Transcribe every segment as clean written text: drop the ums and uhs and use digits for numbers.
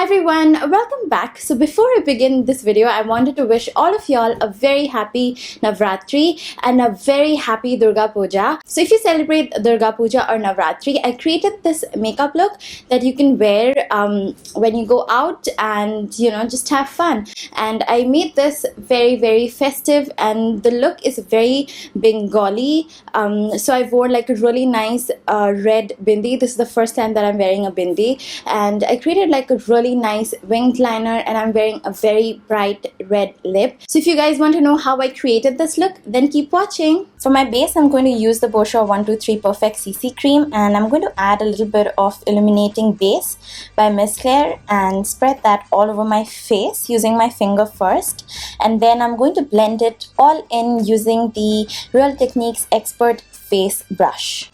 everyone, welcome back. So before I begin this video, I wanted to wish all of y'all a very happy Navratri and a very happy Durga Puja. So if you celebrate Durga Puja or Navratri, I created this makeup look that you can wear when you go out and just have fun. And I made this very festive, and the look is very Bengali. So I wore like a really nice red bindi. This is the first time that I'm wearing a bindi, and I created like a really nice winged liner, and I'm wearing a very bright red lip. So if you guys want to know how I created this look, then keep watching. For my base, I'm going to use the Bourjois 123 Perfect CC cream, and I'm going to add a little bit of Illuminating base by Miss Claire and spread that all over my face using my finger first, and then I'm going to blend it all in using the Real Techniques Expert Face Brush.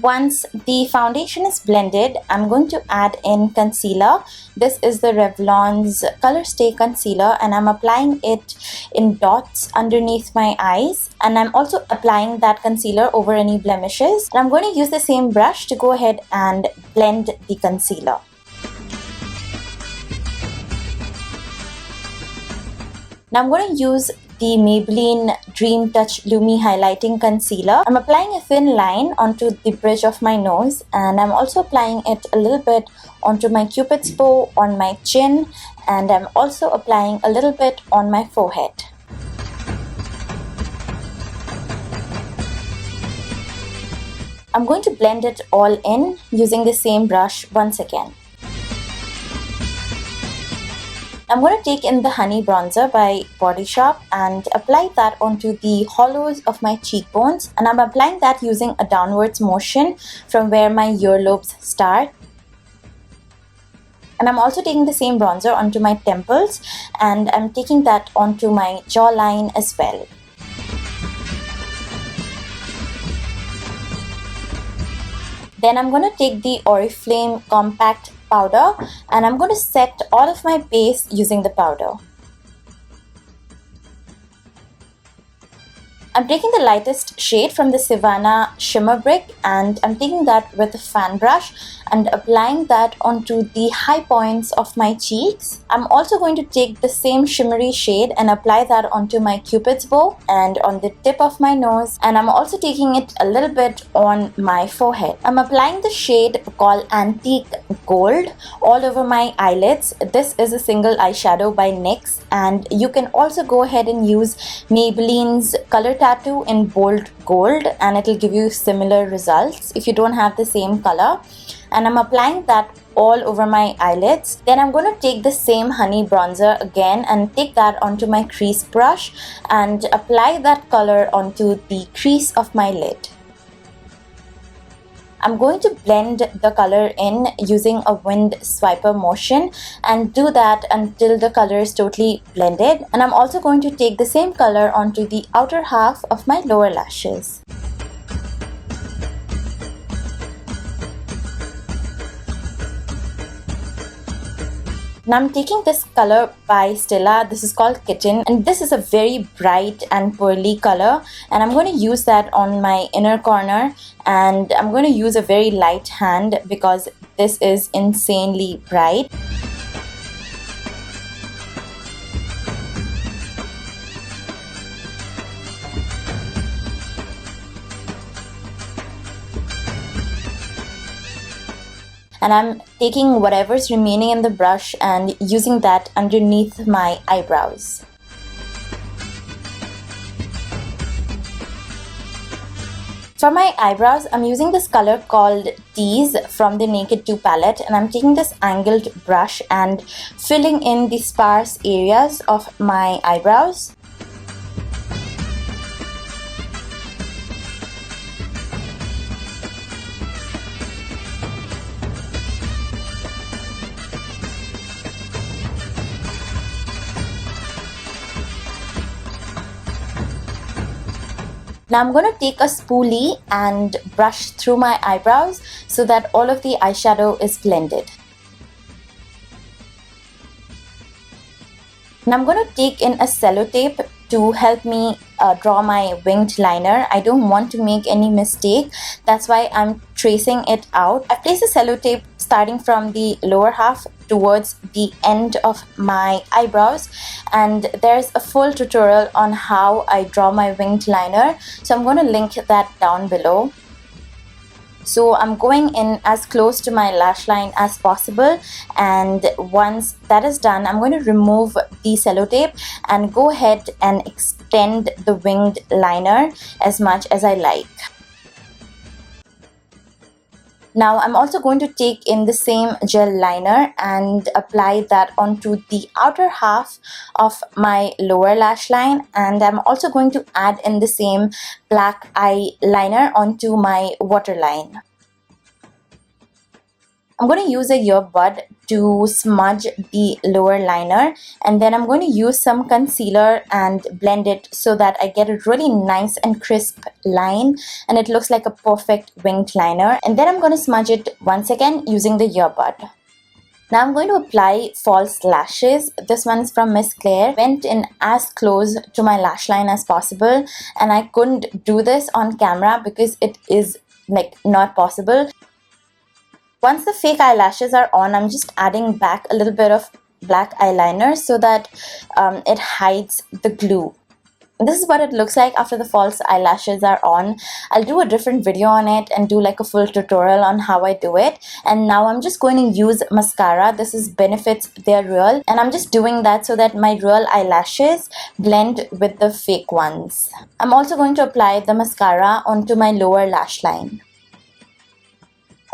Once the foundation is blended, I'm going to add in concealer. This is the Revlon's Colorstay concealer, and I'm applying it in dots underneath my eyes, and I'm also applying that concealer over any blemishes. And I'm going to use the same brush to go ahead and blend the concealer. Now I'm going to use the Maybelline Dream Touch Lumi Highlighting Concealer. I'm applying a thin line onto the bridge of my nose, and I'm also applying it a little bit onto my cupid's bow, on my chin, and I'm also applying a little bit on my forehead. I'm going to blend it all in using the same brush once again. I'm going to take in the Honey Bronzer by Body Shop and apply that onto the hollows of my cheekbones, and I'm applying that using a downwards motion from where my earlobes start. And I'm also taking the same bronzer onto my temples, and I'm taking that onto my jawline as well. Then I'm going to take the Oriflame Compact Powder, and I'm going to set all of my base using the powder. I'm taking the lightest shade from the Sivana Shimmer Brick, and I'm taking that with a fan brush and applying that onto the high points of my cheeks. I'm also going to take the same shimmery shade and apply that onto my cupid's bow and on the tip of my nose, and I'm also taking it a little bit on my forehead. I'm applying the shade called Antique Gold all over my eyelids. This is a single eyeshadow by NYX, and you can also go ahead and use Maybelline's Color Tattoo in Bold Gold, and it will give you similar results if you don't have the same color. And I'm applying that all over my eyelids. Then I'm going to take the same honey bronzer again and take that onto my crease brush and apply that color onto the crease of my lid. I'm going to blend the color in using a wind swiper motion and do that until the color is totally blended. And I'm also going to take the same color onto the outer half of my lower lashes. Now I'm taking this color by Stila. This is called Kitten, and this is a very bright and pearly color, and I'm going to use that on my inner corner, and I'm going to use a very light hand because this is insanely bright. And I'm taking whatever's remaining in the brush and using that underneath my eyebrows. For my eyebrows, I'm using this color called Tease from the Naked 2 palette, and I'm taking this angled brush and filling in the sparse areas of my eyebrows. Now I'm going to take a spoolie and brush through my eyebrows so that all of the eyeshadow is blended. Now I'm going to take in a sellotape to help me draw my winged liner. I don't want to make any mistake. That's why I'm tracing it out. I place a sellotape starting from the lower half towards the end of my eyebrows, and there's a full tutorial on how I draw my winged liner, so I'm going to link that down below. So I'm going in as close to my lash line as possible, and once that is done, I'm going to remove the sellotape and go ahead and extend the winged liner as much as I like. Now I'm also going to take in the same gel liner and apply that onto the outer half of my lower lash line, and I'm also going to add in the same black eyeliner onto my waterline. I'm going to use a earbud to smudge the lower liner, and then I'm going to use some concealer and blend it so that I get a really nice and crisp line and it looks like a perfect winged liner. And then I'm going to smudge it once again using the earbud. Now I'm going to apply false lashes. This one is from Miss Claire. Went in as close to my lash line as possible, and I couldn't do this on camera because it is like not possible. Once the fake eyelashes are on, I'm just adding back a little bit of black eyeliner so that it hides the glue. This is what it looks like after the false eyelashes are on. I'll do a different video on it and do like a full tutorial on how I do it. And now I'm just going to use mascara. This is Benefits They're Real, and I'm just doing that so that my real eyelashes blend with the fake ones. I'm also going to apply the mascara onto my lower lash line.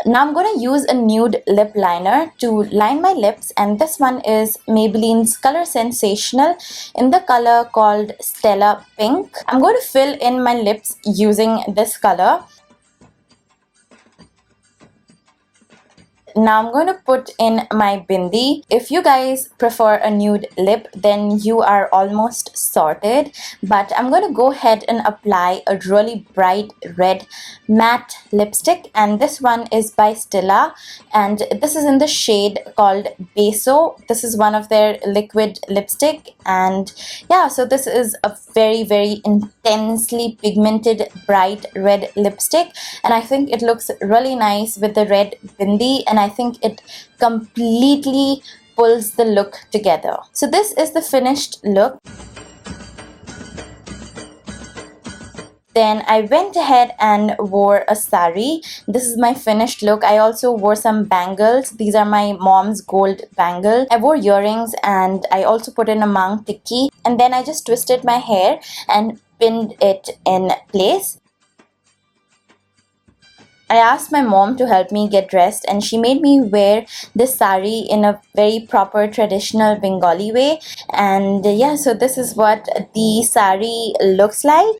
Now I'm going to use a nude lip liner to line my lips, and this one is Maybelline's Colorsensational in the color called Stella Pink. I'm going to fill in my lips using this color. Now I'm going to put in my bindi. If you guys prefer a nude lip, then you are almost sorted. But I'm going to go ahead and apply a really bright red matte lipstick, and this one is by Stila, and this is in the shade called Beso. This is one of their liquid lipstick, and yeah, so this is a very intensely pigmented bright red lipstick, and I think it looks really nice with the red bindi, and I think it completely pulls the look together. So this is the finished look. Then I went ahead and wore a sari. This is my finished look. I also wore some bangles. These are my mom's gold bangles. I wore earrings, and I also put in a mang tikki, and then I just twisted my hair and pinned it in place. I asked my mom to help me get dressed, and she made me wear this sari in a very proper traditional Bengali way. And yeah, so this is what the sari looks like.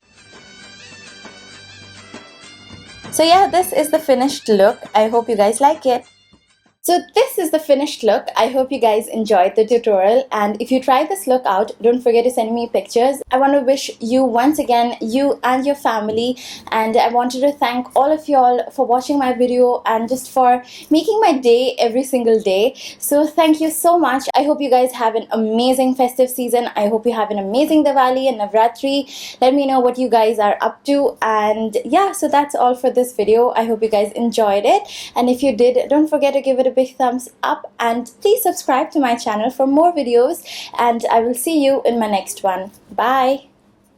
So yeah, this is the finished look. I hope you guys like it. So this is the finished look. I hope you guys enjoyed the tutorial, and if you try this look out, don't forget to send me pictures. I want to wish you once again, you and your family, and I wanted to thank all of y'all for watching my video and just for making my day every single day. So thank you so much. I hope you guys have an amazing festive season. I hope you have an amazing Diwali and Navratri. Let me know what you guys are up to, and yeah, so that's all for this video. I hope you guys enjoyed it, and if you did, don't forget to give it a big thumbs up, and please subscribe to my channel for more videos, and I will see you in my next one. Bye.